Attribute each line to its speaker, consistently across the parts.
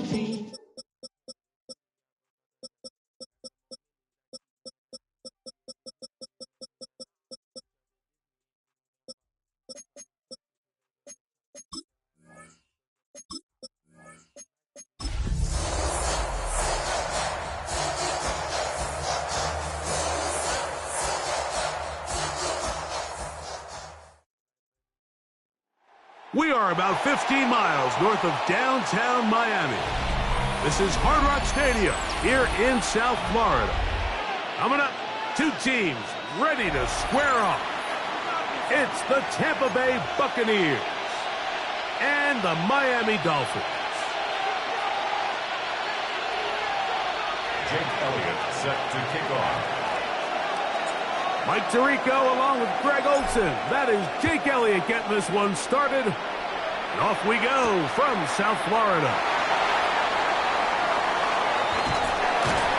Speaker 1: team.
Speaker 2: We are about 15 miles north of downtown Miami. This is Hard Rock Stadium here in South Florida. Coming up, two teams ready to square off. It's the Tampa Bay Buccaneers and the Miami Dolphins.
Speaker 3: Jake Elliott set to kick off.
Speaker 2: Mike Tirico along with Greg Olsen. That is Jake Elliott getting this one started. And off we go from South Florida.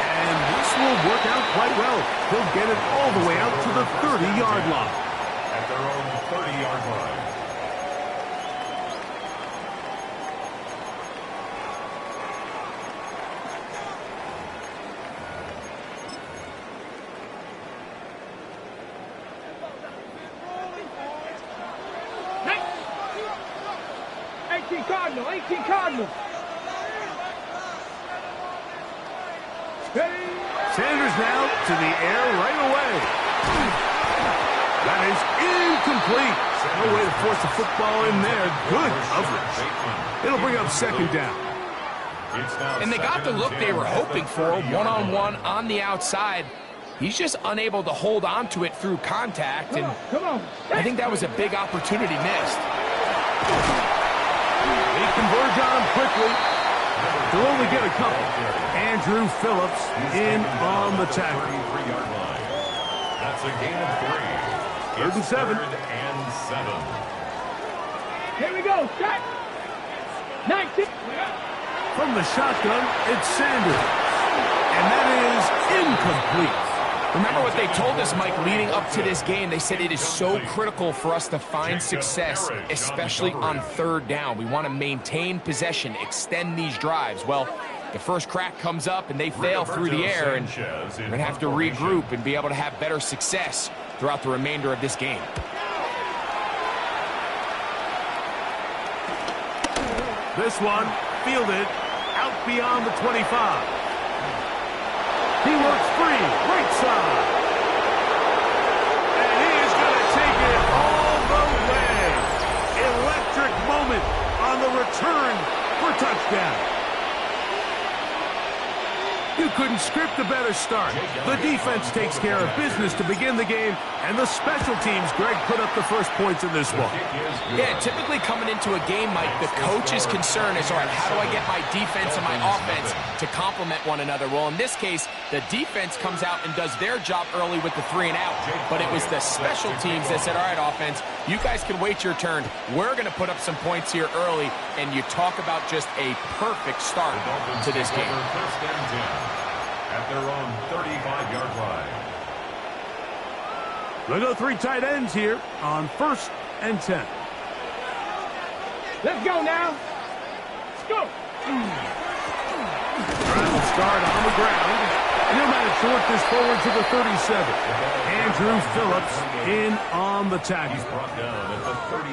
Speaker 2: And this will work out quite well. He'll get it all the way out to the 30-yard line.
Speaker 3: At their own 30-yard line.
Speaker 4: 18 Cardinals.
Speaker 2: Sanders now to the air right away. That is incomplete. No way to force the football in there. Good coverage. It'll bring up second down.
Speaker 5: And they got the look they were hoping for, one-on-one on the outside. He's just unable to hold on to it through contact, and I think that was a big opportunity missed.
Speaker 2: They converge on him quickly. They'll only get a couple. Andrew Phillips in on the tackle.
Speaker 3: That's a gain of 3.
Speaker 2: Third and 7.
Speaker 4: Here we go. Set. 19.
Speaker 2: From the shotgun, it's Sanders. And that is incomplete.
Speaker 5: Remember what they told us, Mike, leading up to this game. They said it is so critical for us to find success, especially on third down. We want to maintain possession, extend these drives. Well, the first crack comes up and they fail through the air, and we're going to have to regroup and be able to have better success throughout the remainder of this game.
Speaker 2: This one fielded out beyond the 25. He works free, right side. And he is going to take it all the way. Electric moment on the return for touchdown. You couldn't script a better start. The defense takes care of business to begin the game, and the special teams, Greg, put up the first points in this one.
Speaker 5: Yeah, typically coming into a game, Mike, the coach's concern is, all right, how do I get my defense and my offense to complement one another? Well, in this case, the defense comes out and does their job early with the 3 and out, but it was the special teams that said, all right, offense, you guys can wait your turn. We're going to put up some points here early, and you talk about just a perfect start to this game.
Speaker 3: At their own 35-yard line.
Speaker 2: We'll go 3 tight ends here on 1st and 10.
Speaker 4: Let's go now. Let's go.
Speaker 2: Travel start on the ground. And he'll manage to work this forward to the 37. Andrew Phillips in on the tackle.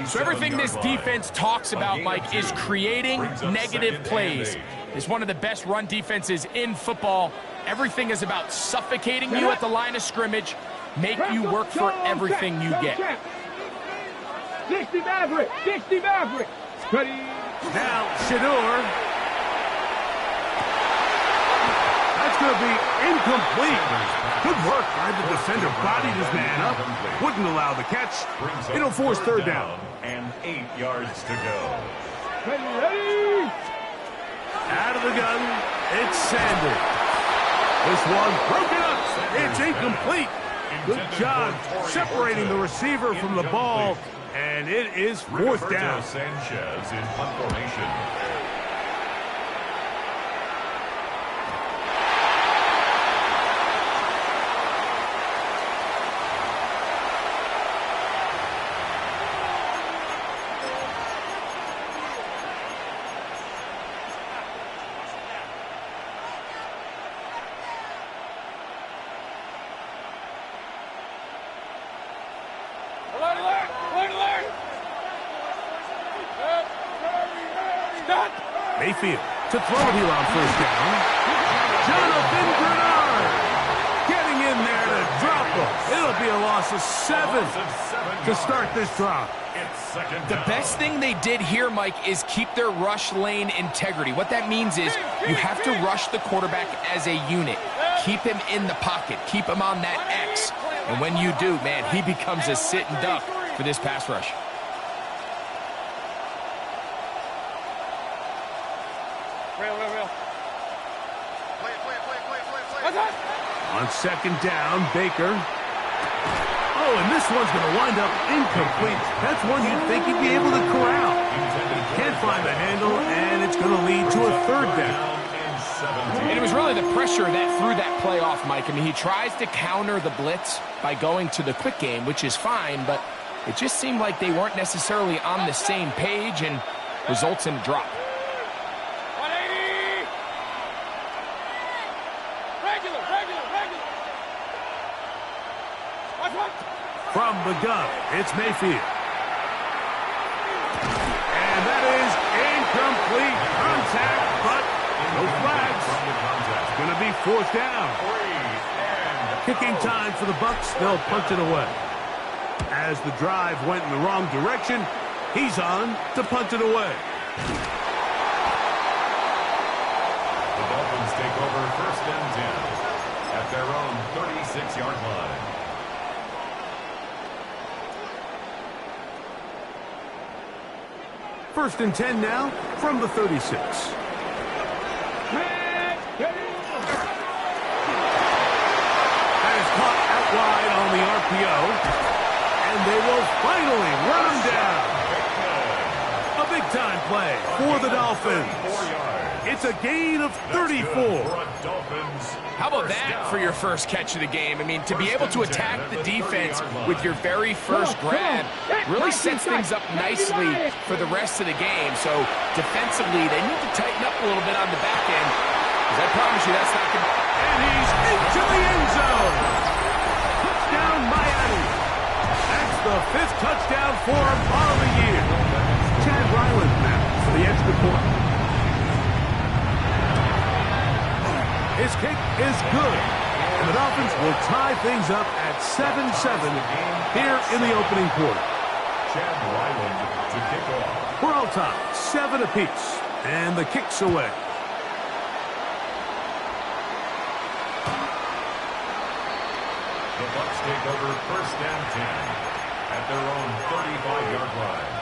Speaker 5: So everything this defense talks about, Mike, is creating negative plays. It's one of the best run defenses in football. Everything is about suffocating you at the line of scrimmage, make you work for everything you get.
Speaker 4: 60 Maverick, 60 Maverick.
Speaker 2: Now, Shedeur. That's going to be incomplete. Good work by the defender. Bodied his man up. Wouldn't allow the catch. It'll force third down.
Speaker 3: And 8 yards to go.
Speaker 4: Ready.
Speaker 2: Out of the gun, it's Sanders. This one broken up. It's incomplete. Good job separating the receiver from the ball, and it is 4th down.
Speaker 3: Sanchez in punt formation.
Speaker 4: Alert, alert! Alert, alert! Stop!
Speaker 2: Mayfield to throw it here on first down. Jonathan Grenard getting in there to drop him. It'll be a loss of 7 to start this drive.
Speaker 5: The best thing they did here, Mike, is keep their rush lane integrity. What that means is you have to rush the quarterback as a unit. Keep him in the pocket. Keep him on that X. And when you do, man, he becomes a sit and duck for this pass rush.
Speaker 4: Real.
Speaker 2: On second down, Baker. Oh, and this one's going to wind up incomplete. That's one you'd think he'd be able to corral. Can't find the handle, and it's going to lead to a third down.
Speaker 5: And it was really the pressure that threw that play off, Mike. I mean, he tries to counter the blitz by going to the quick game, which is fine, but it just seemed like they weren't necessarily on the same page and results in a drop.
Speaker 4: 180! Regular. Watch.
Speaker 2: From the gun, it's Mayfield. And that is incomplete contact, but no flags. It's going to be fourth down. Kicking time for the Bucs. They'll punt it away. As the drive went in the wrong direction, he's on to punt it away.
Speaker 3: The Dolphins take over first and 10 at their own 36-yard line.
Speaker 2: First and 10 now from the 36. That is caught out wide on the RPO, and they will finally run him down. A big-time play for the Dolphins. It's a gain of 34.
Speaker 5: How about that for your first catch of the game? I mean, to be able to attack the defense with your very first grab really sets things up nicely for the rest of the game. So defensively, they need to tighten up a little bit on the back end, because I promise you that's not going to...
Speaker 2: And he's into the end zone. Touchdown, Miami. That's the 5th touchdown for him on the year. Chad Ryland now for the extra point. His kick is good, and the Dolphins will tie things up at 7-7 here in the opening quarter.
Speaker 3: Chad Ryland to kick off.
Speaker 2: We're all tied, 7 apiece, and the kick's away.
Speaker 3: The Bucs take over first and 10 at their own 35-yard line.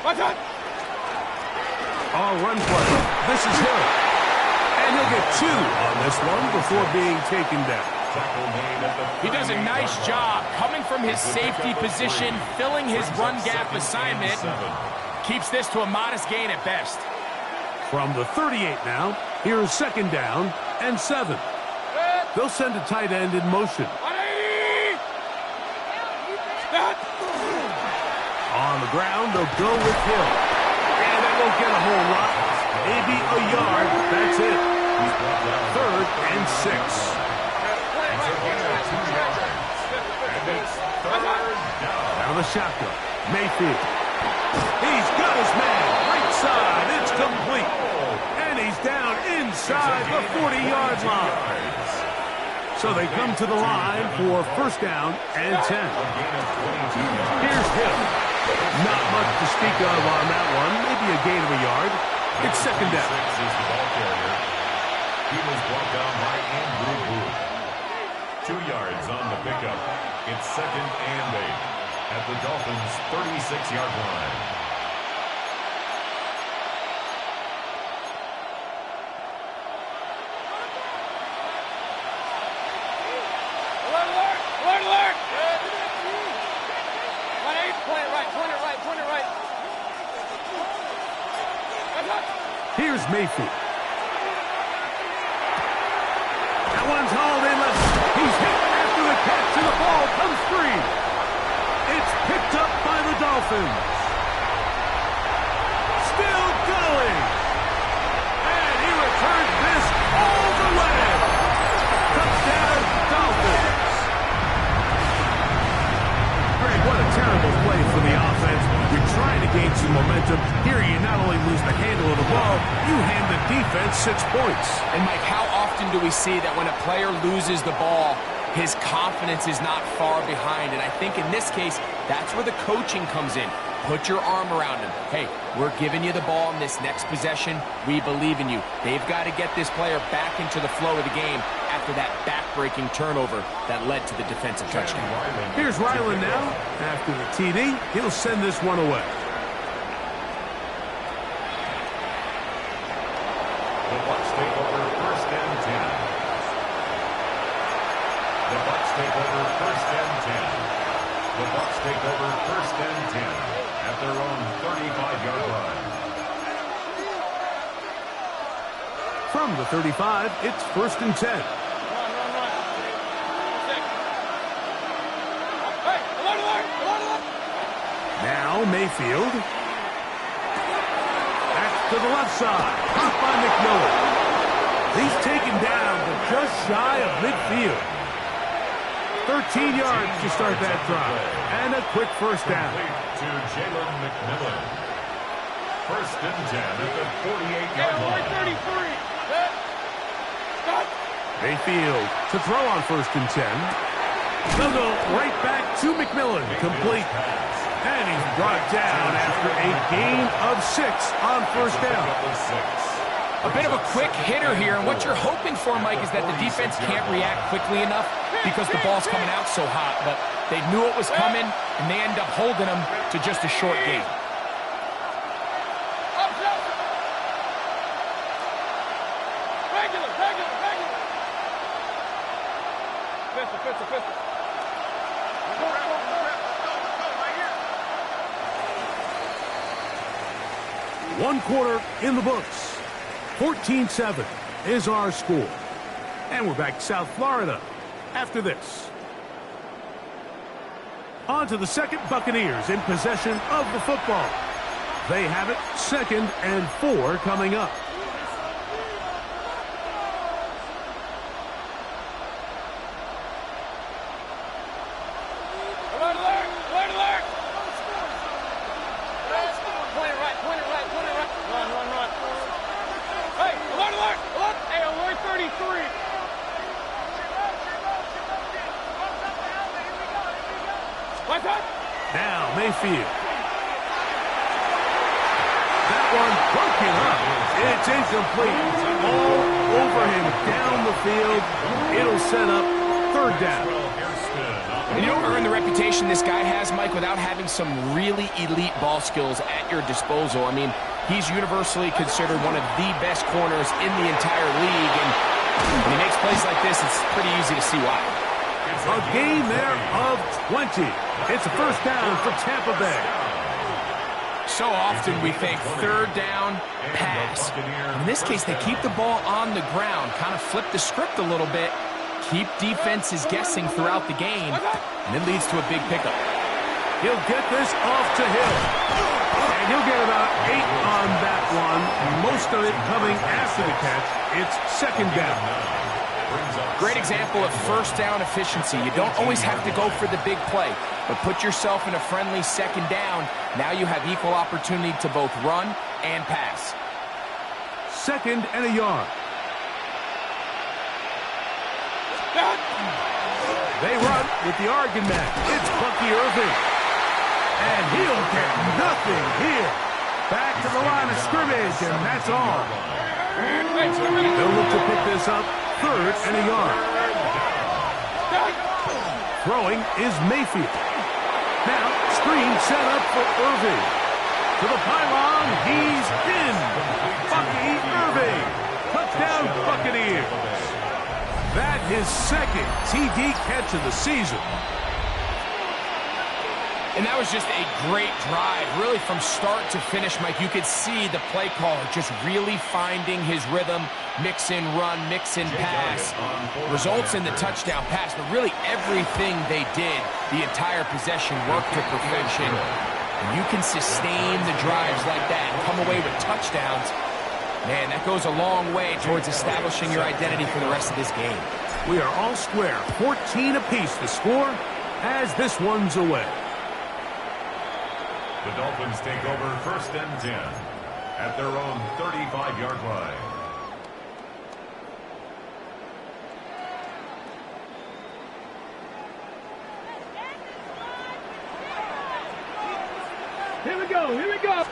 Speaker 4: Watch out!
Speaker 2: All run play. This is Hill. And he'll get 2 on this one before being taken down.
Speaker 5: He does a nice job coming from his safety position, filling his run gap assignment. Keeps this to a modest gain at best.
Speaker 2: From the 38 now, here's second down and 7. They'll send a tight end in motion.
Speaker 4: 180! Stop!
Speaker 2: On the ground, they'll go with Hill. And they won't get a whole lot. Maybe a yard. That's it. 3rd and 6. Now the shotgun. Mayfield. He's got his man. Right side. It's complete. And he's down inside the 40-yard line. So they come to the line for first down and 10. Here's Hill. Not much to speak of on that one. Maybe a gain of a yard. It's second down.
Speaker 3: He was brought down by Andrew Booth. 2 yards on the pickup. It's second and 8 at the Dolphins' 36-yard line.
Speaker 4: Alert! 180, point it right. Watch out!
Speaker 2: Here's Mayfield. That one's hauled in left. He's hit after the catch, and the ball comes free. It's picked up by the Dolphins. Still going. And he returns this gain some momentum. Here you not only lose the handle of the ball, you hand the defense 6 points.
Speaker 5: And Mike, how often do we see that when a player loses the ball, his confidence is not far behind? And I think in this case, that's where the coaching comes in. Put your arm around him. Hey, we're giving you the ball in this next possession. We believe in you. They've got to get this player back into the flow of the game after that back-breaking turnover that led to the defensive touchdown.
Speaker 2: Here's Ryland now. After the TD, he'll send this one away.
Speaker 3: The Bucs take over 1st and 10. The Bucs take over 1st and 10. The Bucs take over 1st and 10 at their own 35-yard line.
Speaker 2: From the 35, it's 1st and 10. Now Mayfield. Back to the left side. Caught by McMillan. He's taken down to just shy of midfield. 13 yards to start that drive. And a quick first down.
Speaker 3: To Jalen McMillan. 1st and 10 at the 48-yard line.
Speaker 2: Mayfield to throw on 1st and 10. They'll go right back to McMillan. Complete. And he's brought down after a gain of 6 on 1st down.
Speaker 5: A bit of a quick hitter here, and what you're hoping for, Mike, is that the defense can't react quickly enough because the ball's coming out so hot. But they knew it was coming, and they end up holding them to just a short gain.
Speaker 2: One quarter in the books. 14-7 is our score. And we're back to South Florida after this. On to the second. Buccaneers in possession of the football. They have it 2nd and 4 coming up. Now Mayfield. That one broken up. It's incomplete. All over him down the field. It'll set up 3rd down.
Speaker 5: And you don't earn the reputation this guy has, Mike, without having some really elite ball skills at your disposal. I mean, he's universally considered one of the best corners in the entire league. And when he makes plays like this, it's pretty easy to see why.
Speaker 2: A gain there of 20. It's a 1st down for Tampa Bay.
Speaker 5: So often we think 3rd down, pass. In this case, they keep the ball on the ground, kind of flip the script a little bit, keep defenses guessing throughout the game, and it leads to a big pickup.
Speaker 2: He'll get this off to Hill. And he'll get about 8 on that one. Most of it coming after the catch. It's 2nd down.
Speaker 5: Great example of 1st down efficiency. You don't always have to go for the big play, but put yourself in a friendly 2nd down. Now you have equal opportunity to both run and pass.
Speaker 2: 2nd and a yard. They run with the Oregon man. It's Bucky Irving. And he'll get nothing here. Back to the line of scrimmage, and that's all. They'll look to pick this up. 3rd and a yard. Throwing is Mayfield. Now, screen set up for Irving. To the pylon, he's in. Bucky Irving. Touchdown, Buccaneers. That his 2nd TD catch of the season.
Speaker 5: And that was just a great drive, really from start to finish, Mike. You could see the play caller just really finding his rhythm, mix in run, mix in pass. Results in the touchdown pass, but really everything they did, the entire possession worked to perfection. And you can sustain the drives like that and come away with touchdowns. Man, that goes a long way towards establishing your identity for the rest of this game.
Speaker 2: We are all square, 14 apiece the score as this one's away.
Speaker 3: The Dolphins take over 1st and 10 at their own 35-yard line.
Speaker 4: Here we go, here we go.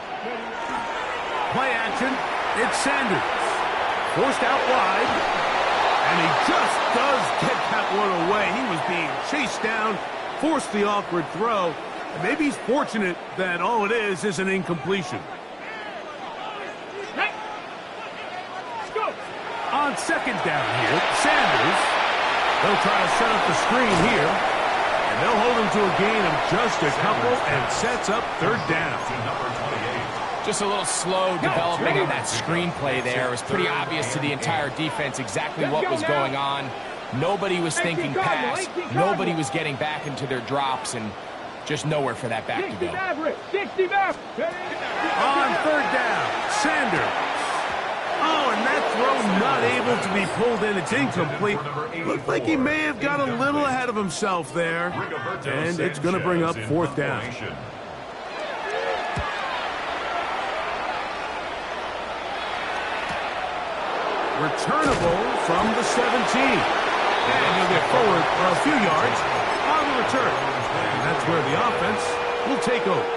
Speaker 2: Play action. It's Sanders. Forced out wide. And he just does get that one away. He was being chased down, forced the awkward throw. And maybe he's fortunate that all it is an incompletion.
Speaker 4: Hey. Let's go.
Speaker 2: On 2nd down here, Sanders. They'll try to set up the screen here. And they'll hold him to a gain of just a couple and sets up 3rd down.
Speaker 3: To number 28.
Speaker 5: Just a little slow developing on that screenplay there. It was pretty obvious to the entire defense exactly what was going on. Nobody was thinking pass. Nobody was getting back into their drops, and just nowhere for that back to go.
Speaker 4: 60 back.
Speaker 2: On 3rd down, Sanders. Oh, and that throw not able to be pulled in. It's incomplete. Looked like he may have got a little ahead of himself there. And it's going to bring up 4th down. Returnable from the 17. And he'll get forward for a few yards on the return. And that's where the offense will take over.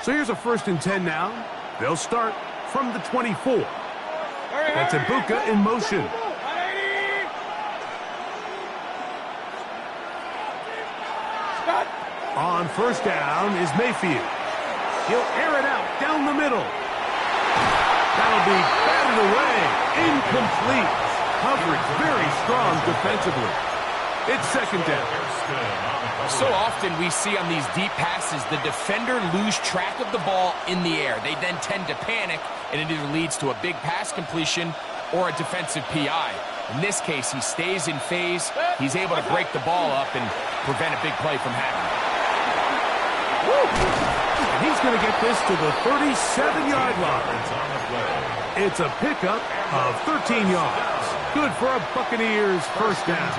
Speaker 2: So here's a 1st and 10 now. They'll start from the 24. That's Ibuka in motion. On 1st down is Mayfield. He'll air it out down the middle. That'll be batted away. Incomplete. Coverage very strong defensively. It's 2nd down.
Speaker 5: So often we see on these deep passes, the defender lose track of the ball in the air. They then tend to panic, and it either leads to a big pass completion or a defensive PI. In this case, he stays in phase. He's able to break the ball up and prevent a big play from happening.
Speaker 2: And he's going to get this to the 37-yard line. It's a pickup of 13 yards. Good for a Buccaneers 1st down.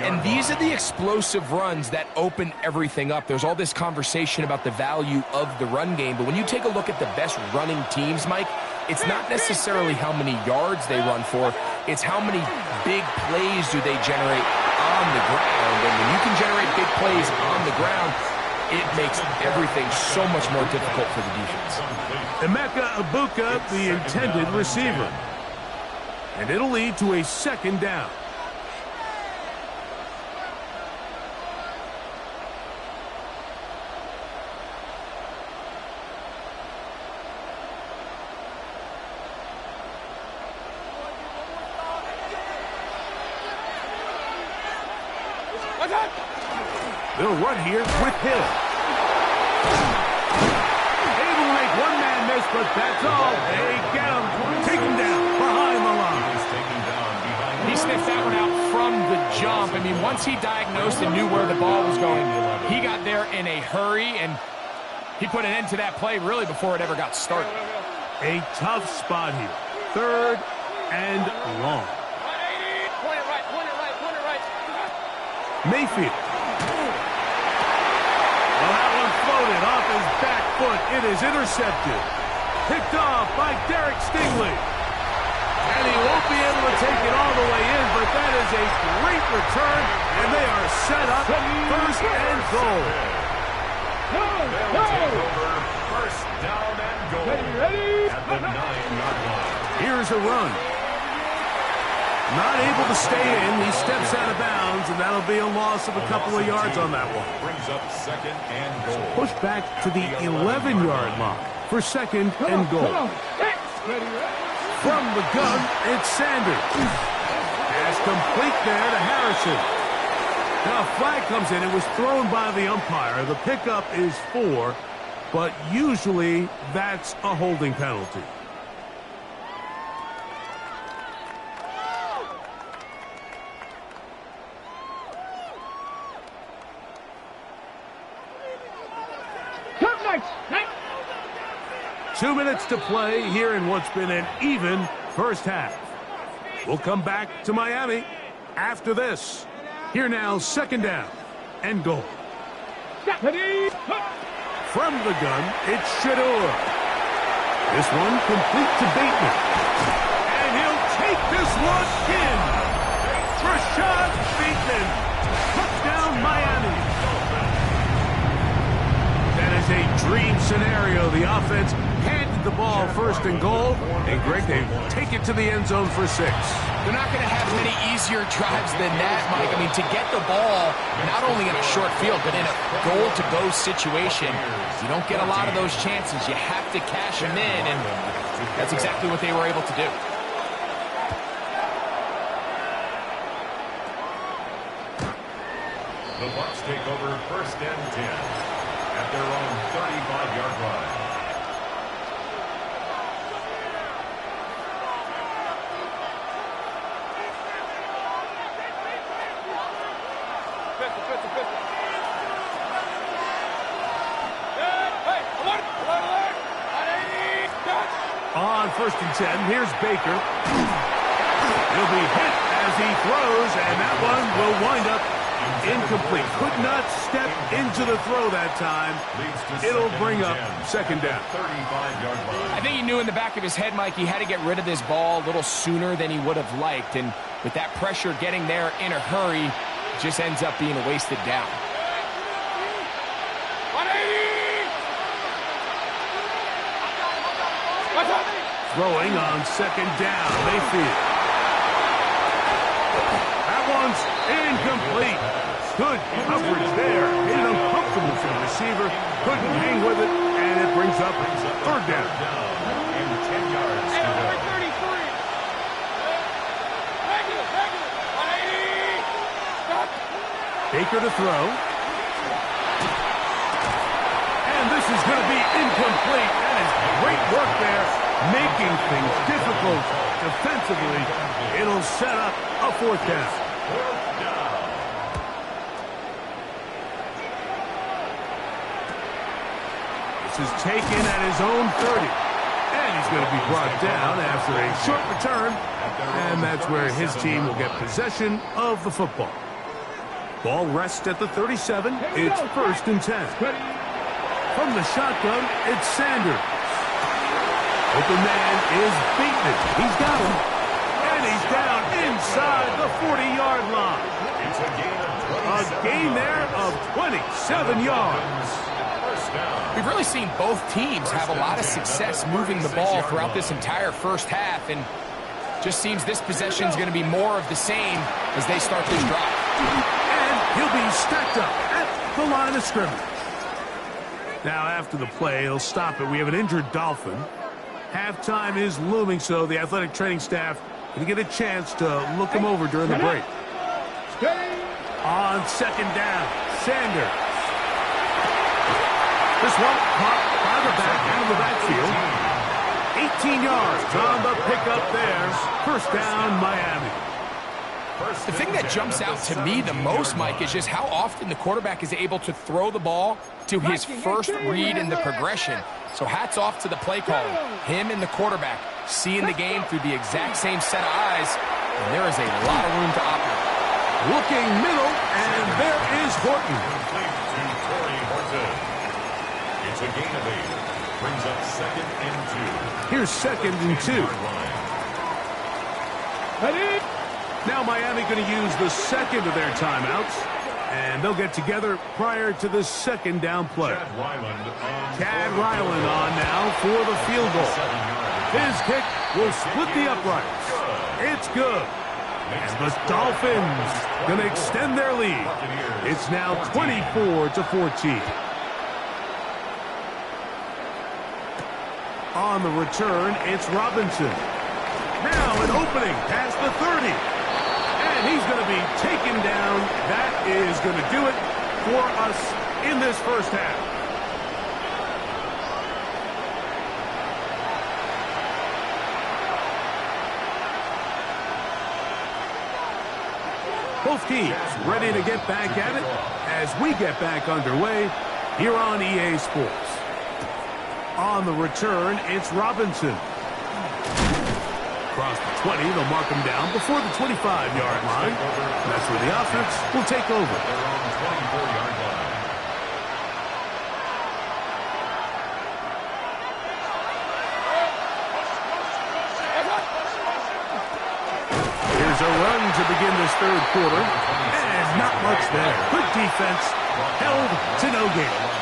Speaker 5: And these are the explosive runs that open everything up. There's all this conversation about the value of the run game, but when you take a look at the best running teams, Mike, it's not necessarily how many yards they run for, it's how many big plays do they generate on the ground. And when you can generate big plays on the ground, it makes everything so much more difficult for the defense.
Speaker 2: Emeka Ibuka, the intended receiver. And it'll lead to a 2nd down. They'll run here with Hill. Able to make one man miss, but that's all. They get him. Take him down behind the line.
Speaker 5: He sniffed that one out from the jump. I mean, once he diagnosed and knew where the ball was going, he got there in a hurry, and he put an end to that play really before it ever got started.
Speaker 2: A tough spot here. 3rd and long.
Speaker 4: Point it right.
Speaker 2: Mayfield. Well, that one floated off his back foot. It is intercepted. Picked off by Derek Stingley. And he won't be able to take it all the way in, but that is a great return, and they are set up 1st and goal.
Speaker 3: First down and goal
Speaker 4: Ready?
Speaker 3: at the 9-yard line.
Speaker 2: Here's a run. Not able to stay in. He steps out of bounds, and that'll be a loss of a couple of yards on that one.
Speaker 3: Brings up 2nd and goal.
Speaker 2: Pushed back to the 11-yard line for 2nd and goal. From the gun, it's Sanders. Pass complete there to Harrison. Now a flag comes in. It was thrown by the umpire. The pickup is 4, but usually that's a holding penalty. 2 minutes to play here in what's been an even first half. We'll come back to Miami after this. Here now, second down and goal. From the gun, it's Shedeur. This one complete to Bateman. And he'll take this one in. Rashad Bateman. Touchdown, Miami. That is a dream scenario. The offense handed the ball first and goal. And Greg, they take it to the end zone for 6.
Speaker 5: They're not going to have many easier drives than that, Mike. I mean, to get the ball, not only in a short field, but in a goal-to-go situation, you don't get a lot of those chances. You have to cash them in, and that's exactly what they were able to do.
Speaker 3: The Bucs take over first and 10 at their own 35-yard line.
Speaker 2: On first and 10, here's Baker. He'll be hit as he throws, and that one will wind up incomplete. Could not step into the throw that time. It'll bring up second down.
Speaker 3: 35-yard line.
Speaker 5: I think he knew in the back of his head, Mike, he had to get rid of this ball a little sooner than he would have liked. And with that pressure getting there in a hurry, it just ends up being a wasted down.
Speaker 2: Throwing on second down, Mayfield. That one's incomplete. Good coverage there. Made it uncomfortable for the receiver. Couldn't hang with it, and it brings up third down.
Speaker 3: And 10 yards to go.
Speaker 2: Baker to throw. And this is going to be incomplete. That is great work there, making things difficult defensively. It'll set up a fourth down. This is taken at his own 30. And he's going to be brought down after a short return. And that's where his team will get possession of the football. Ball rests at the 37. It's first and 10. From the shotgun, it's Sanders. Open man is Bateman. He's got him. And he's down inside the 40-yard line.
Speaker 3: It's a
Speaker 2: gain there of 27 yards.
Speaker 5: We've really seen both teams have a lot of success moving the ball throughout this entire first half, and just seems this possession is going to be more of the same as they start this drive.
Speaker 2: And he'll be stacked up at the line of scrimmage. Now, after the play, he'll stop it. We have an injured Dolphin. Halftime is looming, so the athletic training staff going to get a chance to look him over during the break. On second down, Sanders. This one caught by the back out of the backfield. 18 yards on the pickup there. First down, Miami.
Speaker 5: The thing that jumps out to me the most, Mike, is just how often the quarterback is able to throw the ball to his first read in the progression. So hats off to the play caller. Him and the quarterback seeing the game through the exact same set of eyes, and there is a lot of room to operate.
Speaker 2: Looking middle, and there is Horton.
Speaker 3: Complete to Torrey Horton. It's a gain of 8. Brings up second and 2.
Speaker 2: Here's second and 2. Now Miami going to use the second of their timeouts, and they'll get together prior to the second down play. Chad Ryland on now for the field goal. His kick will split the uprights. It's good. And the Dolphins going to extend their lead. It's now 24-14. On the return, it's Robinson. Now an opening past the 30. And he's going to be taken down. That is going to do it for us in this first half. Both teams ready to get back at it as we get back underway here on EA Sports. On the return, it's Robinson. Across the 20, they'll mark him down before the 25-yard line. That's where the offense will take over.
Speaker 3: They're on the 24-yard line.
Speaker 2: Here's a run to begin this third quarter. And not much there. Good defense. Held to no gain.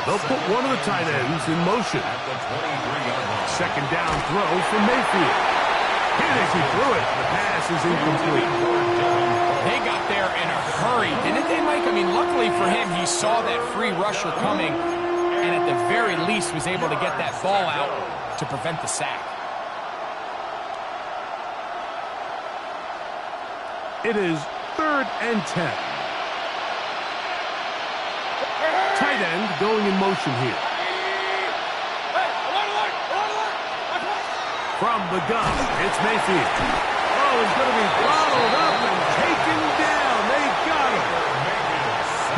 Speaker 2: They'll put one of the tight ends in motion. Second down throw for Mayfield. Here they threw it. The pass is incomplete.
Speaker 5: They got there in a hurry, didn't they, Mike? I mean, luckily for him, he saw that free rusher coming and at the very least was able to get that ball out to prevent the sack.
Speaker 2: It is 3rd and 10. Tight end going in motion here. From the gun, it's Mayfield. Oh, he's going to be followed up and taken down. They got him.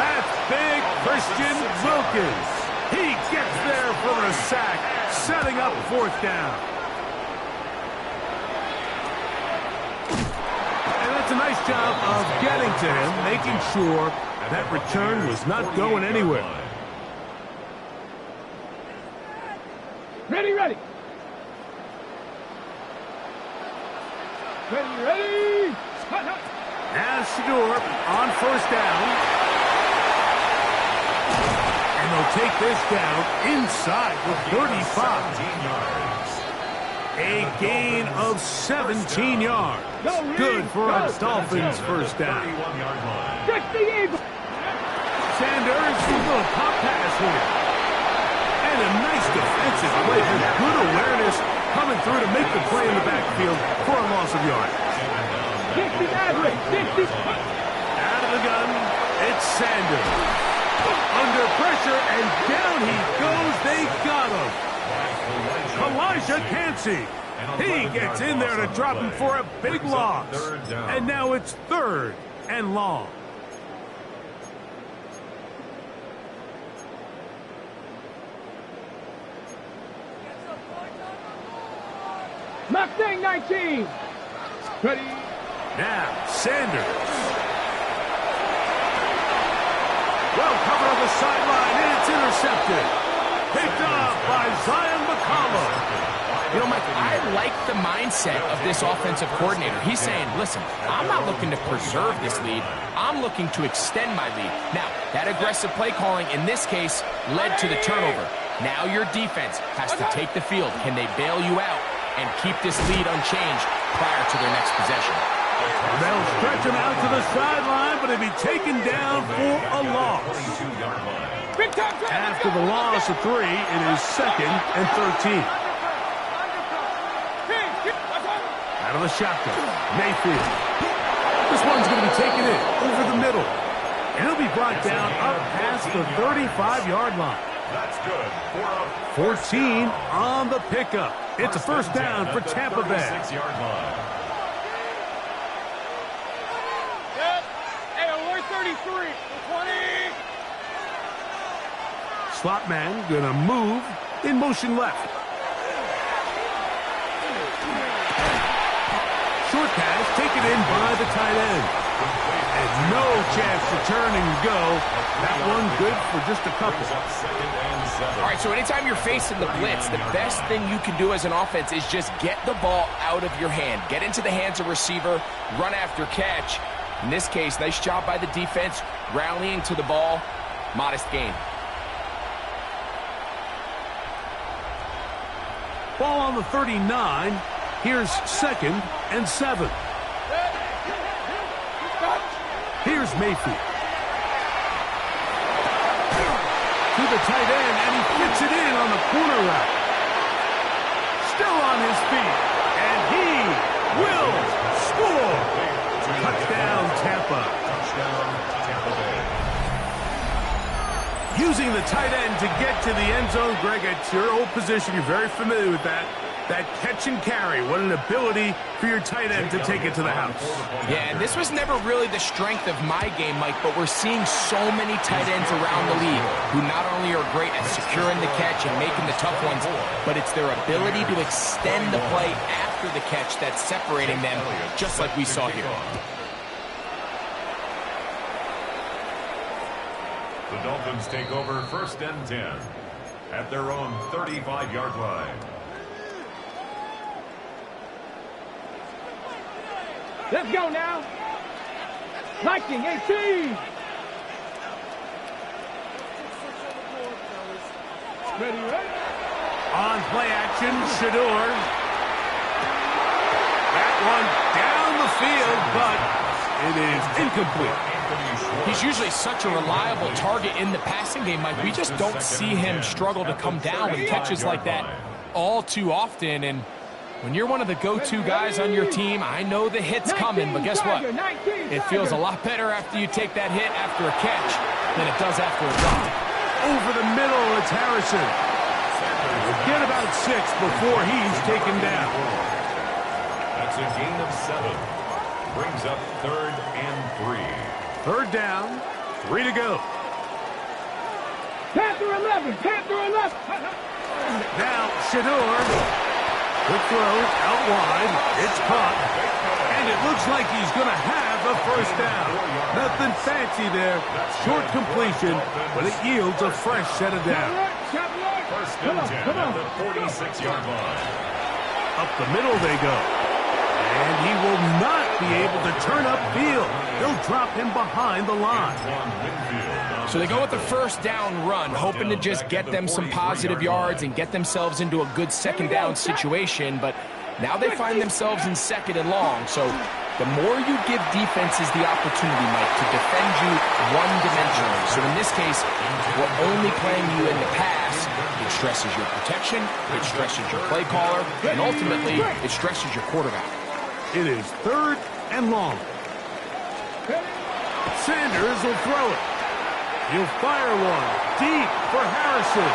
Speaker 2: That's big Christian Wilkins. He gets there for the sack, setting up 4th down. And that's a nice job of getting to him, making sure that return was not going anywhere.
Speaker 4: Ready, ready. Ready, ready.
Speaker 2: Now Shedeur on 1st down. And they'll take this down inside the 35. A gain of 17 yards. Good for a Dolphins 1st down.
Speaker 4: Check the Eagle.
Speaker 2: Sanders, a little pop pass here. And a nice defensive play with good awareness coming through to make the play in the backfield for a loss of yards.
Speaker 4: 60 average. 60.
Speaker 2: Out of the gun, it's Sanders. Under pressure, and down he goes. They got him. Elijah Cansey. He gets in there to drop him for a big loss. And now it's 3rd and long.
Speaker 4: Mustang 19. Ready.
Speaker 2: Now, Sanders. Well covered on the sideline, and it's intercepted. Picked up by Zion McCollum.
Speaker 5: You know, Mike, I like the mindset of this offensive coordinator. He's saying, listen, I'm not looking to preserve this lead. I'm looking to extend my lead. Now, that aggressive play calling in this case led to the turnover. Now your defense has to take the field. Can they bail you out and keep this lead unchanged prior to their next possession?
Speaker 2: They'll stretch him out to the sideline, but he'll be taken down for a loss. After the loss of 3, it is 2nd and 13. Out of the shotgun, Mayfield. This one's going to be taken in over the middle. And he'll be brought down up past the 35-yard line.
Speaker 3: That's good.
Speaker 2: 14 on the pickup. It's a 1st down for Tampa Bay.
Speaker 3: 6-yard line.
Speaker 4: Hey, alert 33. 20.
Speaker 2: Slot man going to move in motion left. Short pass taken in by the tight end. And no chance to turn and go. That one good for just a couple.
Speaker 5: All right, so anytime you're facing the blitz, the best thing you can do as an offense is just get the ball out of your hand. Get into the hands of receiver, run after catch. In this case, nice job by the defense, rallying to the ball. Modest gain.
Speaker 2: Ball on the 39. Here's 2nd and 7. Here's Mayfield. To the tight end, and he fits it in on the corner route. Still on his feet, and he will score. Touchdown, Tampa.
Speaker 3: Touchdown, Tampa Bay.
Speaker 2: using the tight end to get to the end zone. Greg, it's your old position. You're very familiar with that. That catch and carry. What an ability for your tight end to take it to the house.
Speaker 5: Yeah, and this was never really the strength of my game, Mike, but we're seeing so many tight ends around the league who not only are great at securing the catch and making the tough ones, but it's their ability to extend the play after the catch that's separating them, just like we saw here.
Speaker 3: The Dolphins take over 1st and 10 at their own 35-yard line.
Speaker 4: Let's go now. Liking 18. Ready, ready.
Speaker 2: On play action, Shedeur. That one down the field, but it is incomplete.
Speaker 5: He's usually such a reliable target in the passing game, Mike. We just don't see him struggle to come down with catches like that all too often. And when you're one of the go-to guys on your team, I know the hit's coming, but guess what? It feels a lot better after you take that hit after a catch than it does after a drop.
Speaker 2: Over the middle, it's Harrison. We'll get about 6 before he's taken down.
Speaker 3: That's a gain of 7. Brings up 3rd and 3.
Speaker 2: 3rd down, 3 to go.
Speaker 4: Panther 11, Panther 11.
Speaker 2: Now, Shedeur. Quick throw out wide. It's caught. And it looks like he's going to have a 1st down. Nothing fancy there. Short completion, but it yields a fresh set of downs.
Speaker 3: 1st and 10 at the 46-yard line.
Speaker 2: Up the middle they go. And he will not be able to turn upfield. They'll drop him behind the line.
Speaker 5: So they go with the 1st down run, hoping to just get them some positive yards and get themselves into a good 2nd down situation. But now they find themselves in 2nd and long. So the more you give defenses the opportunity, Mike, to defend you one-dimensionally. So in this case, we're only playing you in the pass. It stresses your protection, it stresses your play caller, and ultimately, it stresses your quarterback.
Speaker 2: It is 3rd and long. Sanders will throw it. He'll fire one deep for Harrison.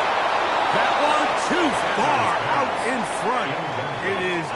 Speaker 2: That one too far out in front. It is